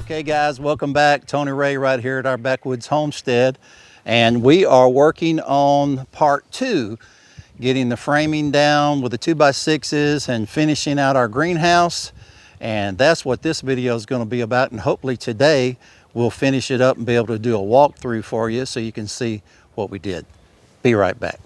Okay guys, welcome back. Tony Ray right here at our backwoods homestead, and we are working on part 2, getting the framing down with the 2x6s and finishing out our greenhouse. And that's what this video is going to be about, and hopefully today we'll finish it up and be able to do a walkthrough for you so you can see what we did. Be right back.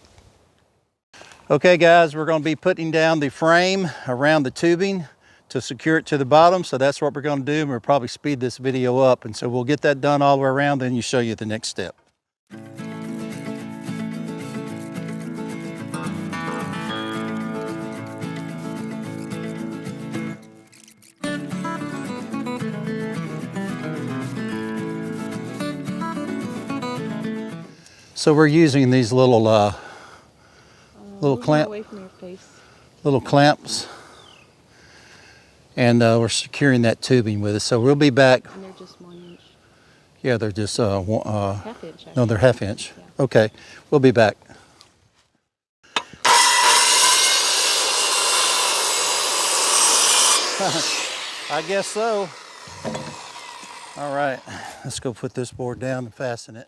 Okay guys, we're going to be putting down the frame around the tubing to secure it to the bottom. So that's what we're going to do, and we'll probably speed this video up, and so we'll get that done all the way around, then you show you the next step. So we're using these little clamps, and we're securing that tubing with it. So we'll be back. And they're just 1 inch. Yeah, they're just Half inch. no, they're half inch. Yeah. Okay, we'll be back. I guess so. All right, let's go put this board down and fasten it.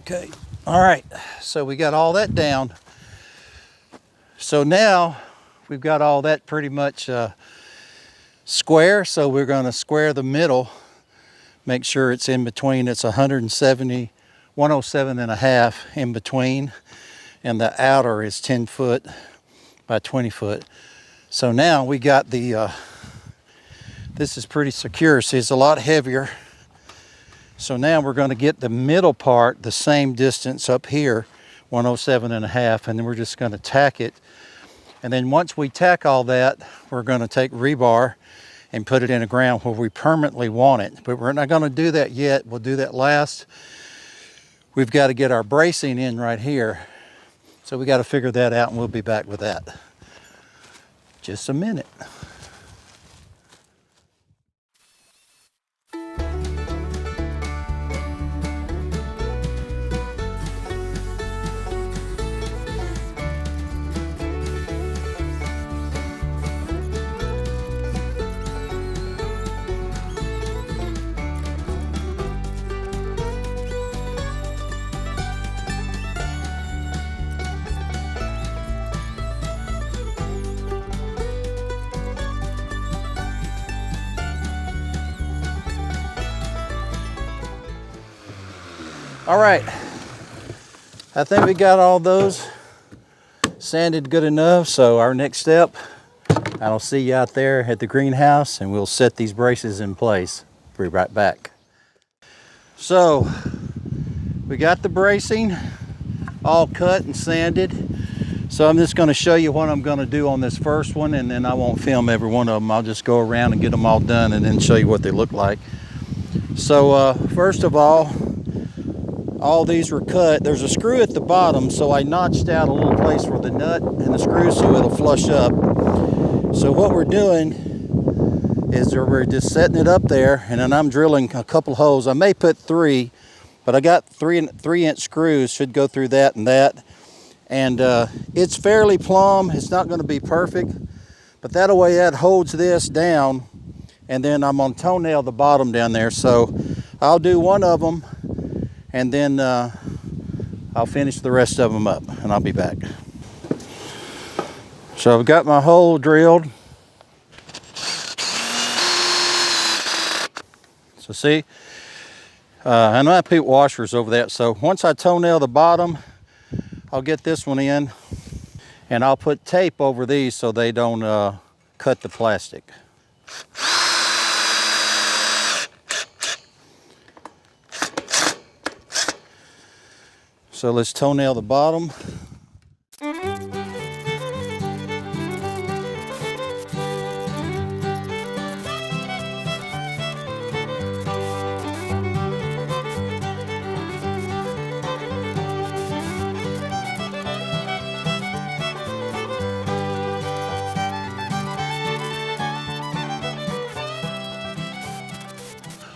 Okay, all right, so we got all that down. So now we've got all that pretty much square, so we're going to square the middle, make sure it's in between. It's 107 and a half in between, and the outer is 10 foot by 20 foot. So now we got the, this is pretty secure, see it's a lot heavier. So now we're going to get the middle part the same distance up here, 107 and a half, and then we're just going to tack it. And then once we tack all that, we're going to take rebar and put it in the ground where we permanently want it. But we're not going to do that yet. We'll do that last. We've got to get our bracing in right here. So we got to figure that out, and we'll be back with that. Just a minute. All right, I think we got all those sanded good enough. So our next step, I'll see you out there at the greenhouse, and we'll set these braces in place. Be right back. So we got the bracing all cut and sanded. So I'm just going to show you what I'm going to do on this first one, and then I won't film every one of them. I'll just go around and get them all done and then show you what they look like. So first of all these were cut. There's a screw at the bottom, so I notched out a little place for the nut and the screw so it'll flush up. So what we're doing is we're just setting it up there, and then I'm drilling a couple holes. I may put 3, but I got 3-inch screws, should go through that and that. And it's fairly plumb. It's not going to be perfect, but that way that holds this down, and then I'm on toenail the bottom down there. So I'll do one of them, and then I'll finish the rest of them up, and I'll be back. So I've got my hole drilled. So see, And I put washers over that. So once I toenail the bottom, I'll get this one in, and I'll put tape over these so they don't cut the plastic. So let's toenail the bottom.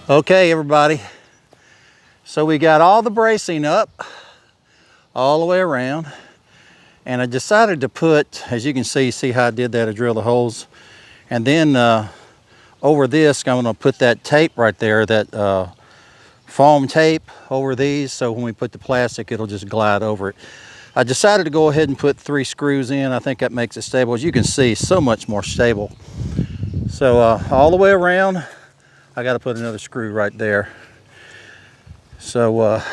Okay, everybody. So we got all the bracing up all the way around, and I decided to put, as you can see how I did that, I drilled the holes, and then over this I'm going to put that tape right there, that foam tape over these, so when we put the plastic it'll just glide over it. I decided to go ahead and put 3 screws in. I think that makes it stable. As you can see, so much more stable. So all the way around, I got to put another screw right there. So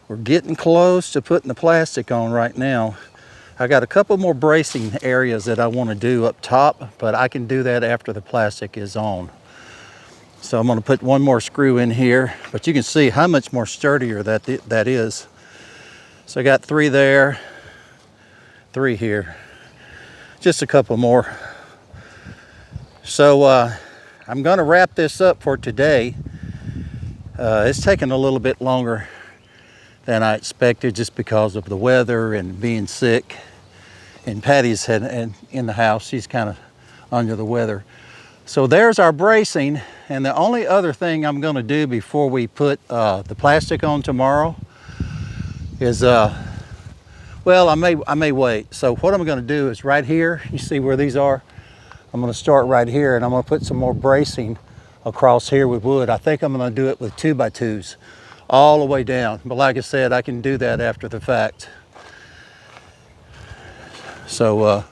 we're getting close to putting the plastic on right now. I got a couple more bracing areas that I want to do up top, but I can do that after the plastic is on. So I'm going to put one more screw in here, but you can see how much more sturdier that is. So I got 3 there, 3 here, just a couple more. So I'm going to wrap this up for today. It's taken a little bit longer than I expected, just because of the weather and being sick. And Patty's in the house. She's kind of under the weather. So there's our bracing. And the only other thing I'm going to do before we put the plastic on tomorrow is, well, I may wait. So what I'm going to do is right here, you see where these are? I'm going to start right here, and I'm going to put some more bracing across here with wood. I think I'm going to do it with 2x2s all the way down. But like I said, I can do that after the fact. So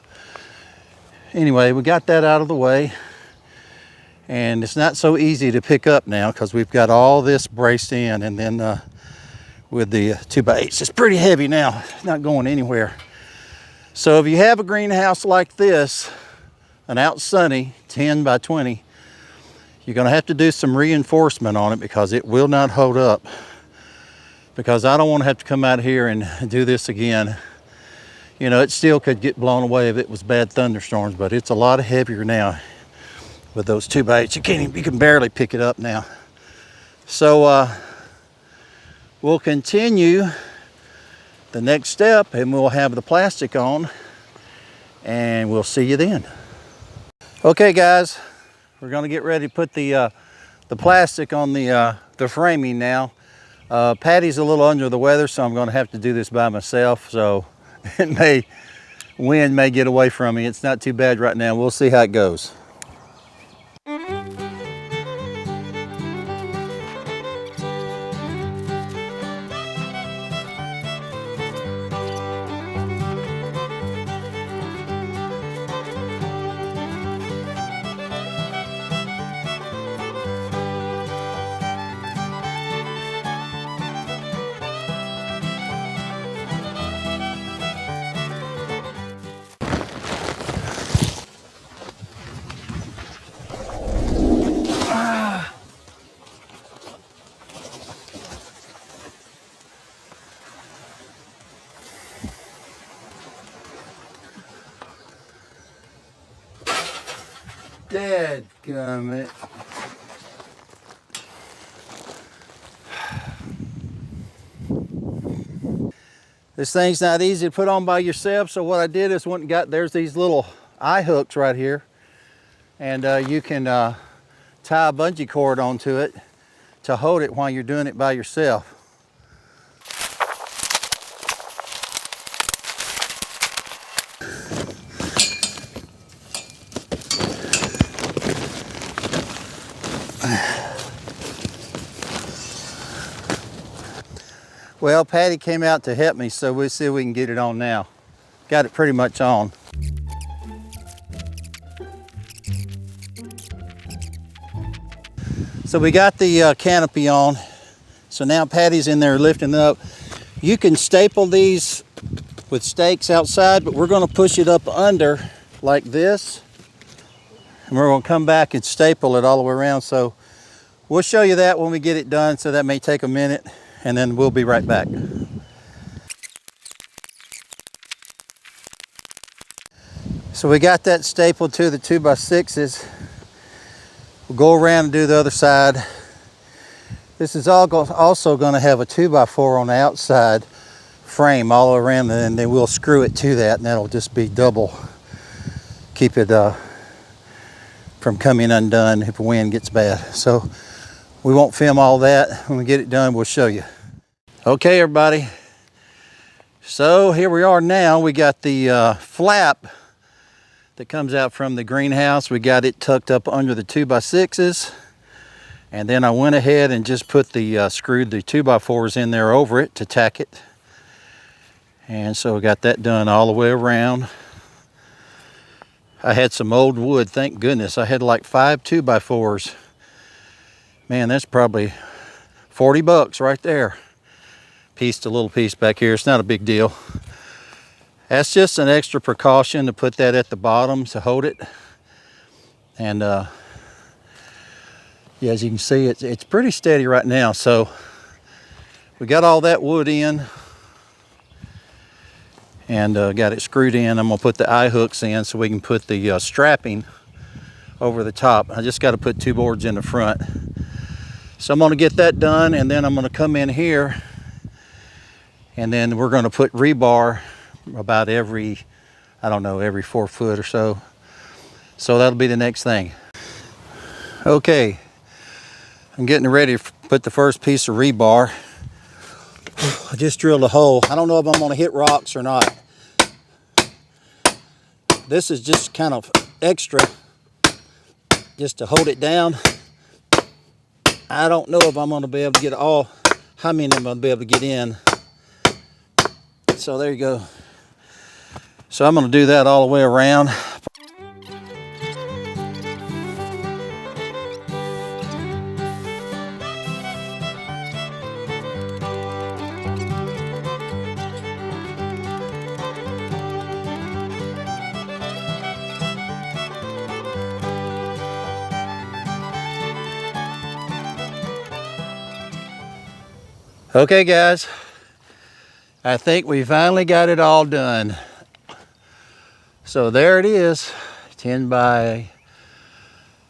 anyway, we got that out of the way. And it's not so easy to pick up now because we've got all this braced in, and then with the 2x8s, it's pretty heavy now. It's not going anywhere. So if you have a greenhouse like this, an OutSunny 10x20, you're going to have to do some reinforcement on it because it will not hold up. Because I don't want to have to come out here and do this again. You know, it still could get blown away if it was bad thunderstorms, but it's a lot heavier now with those 2x8s. You can barely pick it up now. So we'll continue the next step, and we'll have the plastic on, and we'll see you then. Okay, guys, we're going to get ready to put the plastic on the framing now. Patty's a little under the weather, so I'm going to have to do this by myself. So wind may get away from me. It's not too bad right now. We'll see how it goes. Dadgummit. This thing's not easy to put on by yourself, so what I did is went and got, there's these little eye hooks right here, and you can tie a bungee cord onto it to hold it while you're doing it by yourself. Well, Patty came out to help me, so we'll see if we can get it on now. Got it pretty much on. So we got the canopy on. So now Patty's in there lifting it up. You can staple these with stakes outside, but we're going to push it up under like this. And we're going to come back and staple it all the way around. So we'll show you that when we get it done. So that may take a minute, and then we'll be right back. So we got that stapled to the 2x6s. We'll go around and do the other side. This is also going to have a 2x4 on the outside frame all around, and then we'll screw it to that, and that'll just be double. Keep it from coming undone if the wind gets bad. So we won't film all that. When we get it done, we'll show you. Okay, everybody. So here we are now. We got the flap that comes out from the greenhouse. We got it tucked up under the 2x6s. And then I went ahead and just put the screwed the 2x4s in there over it to tack it. And so we got that done all the way around. I had some old wood, thank goodness. I had like 5 2x4s. Man, that's probably 40 bucks right there. Pieced a little piece back here. It's not a big deal. That's just an extra precaution to put that at the bottom to hold it. And yeah, as you can see, it's pretty steady right now. So we got all that wood in and got it screwed in. I'm gonna put the eye hooks in so we can put the strapping over the top. I just got to put 2 boards in the front. So I'm gonna get that done, and then I'm gonna come in here, and then we're gonna put rebar about every, I don't know, every 4 foot or so. So that'll be the next thing. Okay. I'm getting ready to put the first piece of rebar. I just drilled a hole. I don't know if I'm gonna hit rocks or not. This is just kind of extra, just to hold it down. I don't know if I'm gonna be able to get how many I'm gonna be able to get in. So there you go. So I'm gonna do that all the way around. Okay guys, I think we finally got it all done. So there it is, 10 by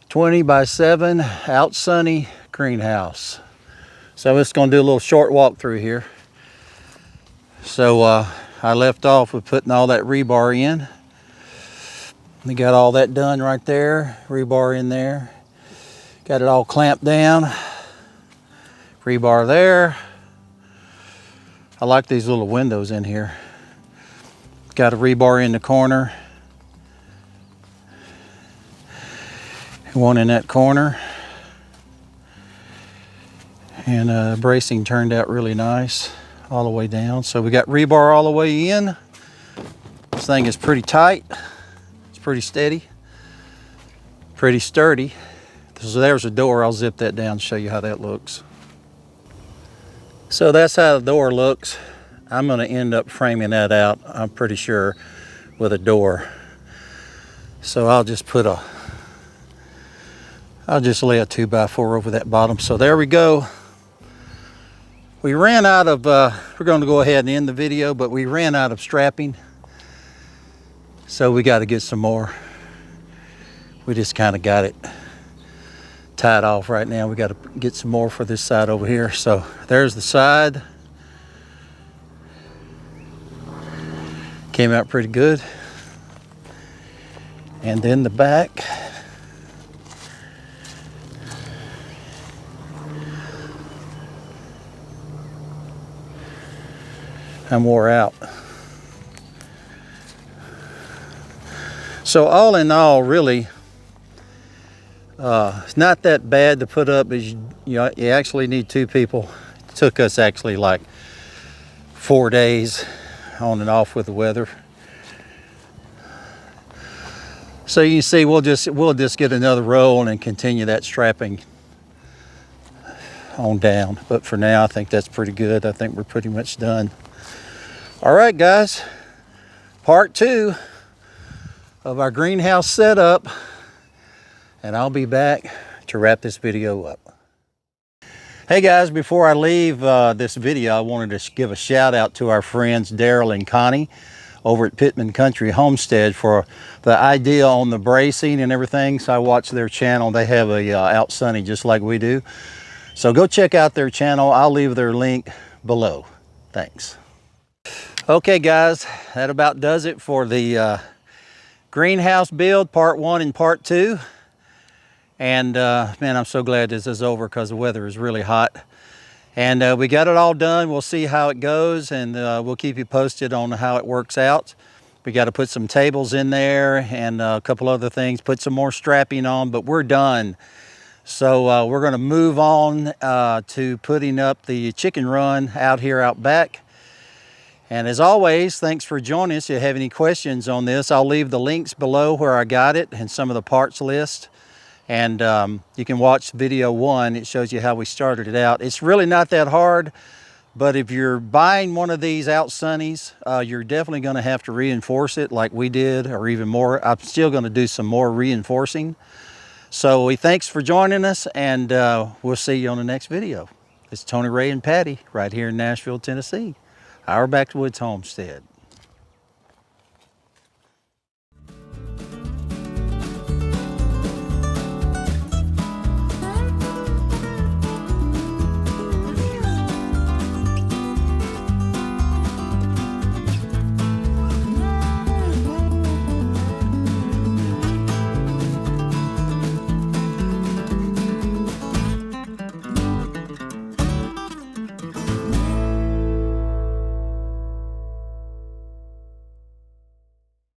20 by 7 OutSunny GreenHouse. So it's gonna do a little short walk through here. So I left off with putting all that rebar in. We got all that done right there, rebar in there. Got it all clamped down, rebar there. I like these little windows in here. Got a rebar in the corner. One in that corner. And bracing turned out really nice all the way down. So we got rebar all the way in. This thing is pretty tight. It's pretty steady. Pretty sturdy. So there's a door. I'll zip that down and show you how that looks. So that's how the door looks. I'm going to end up framing that out, I'm pretty sure, with a door. So I'll just lay a 2x4 over that bottom. So there we go. We ran out of, we're going to go ahead and end the video, but we ran out of strapping. So we got to get some more. We just kind of got it tied off right now. We got to get some more for this side over here. So there's the side. Came out pretty good. And then the back. I'm wore out. So all in all, really, it's not that bad to put up. You actually need 2 people. It took us actually like 4 days on and off with the weather. So you can see we'll just get another roll and continue that strapping on down. But for now, I think that's pretty good. I think we're pretty much done. All right, guys, part 2 of our greenhouse setup, and I'll be back to wrap this video up. Hey guys, before I leave this video, I wanted to give a shout out to our friends Darrell and Connie over at Pittman Country Homestead for the idea on the bracing and everything. So I watched their channel. They have a OutSunny just like we do. So go check out their channel. I'll leave their link below. Thanks. Okay guys, that about does it for the greenhouse build part 1 and part 2. And man, I'm so glad this is over because the weather is really hot. And we got it all done. We'll see how it goes, and we'll keep you posted on how it works out. We got to put some tables in there and a couple other things, put some more strapping on, but we're done. So we're going to move on to putting up the chicken run out here out back. And as always, thanks for joining us. If you have any questions on this, I'll leave the links below where I got it and some of the parts list. And you can watch video 1. It shows you how we started it out. It's really not that hard, but if you're buying one of these OutSunnies, you're definitely going to have to reinforce it like we did, or even more. I'm still going to do some more reinforcing. So thanks for joining us, and we'll see you on the next video. It's Tony, Ray, and Patty right here in Nashville, Tennessee, our Backwoods Homestead.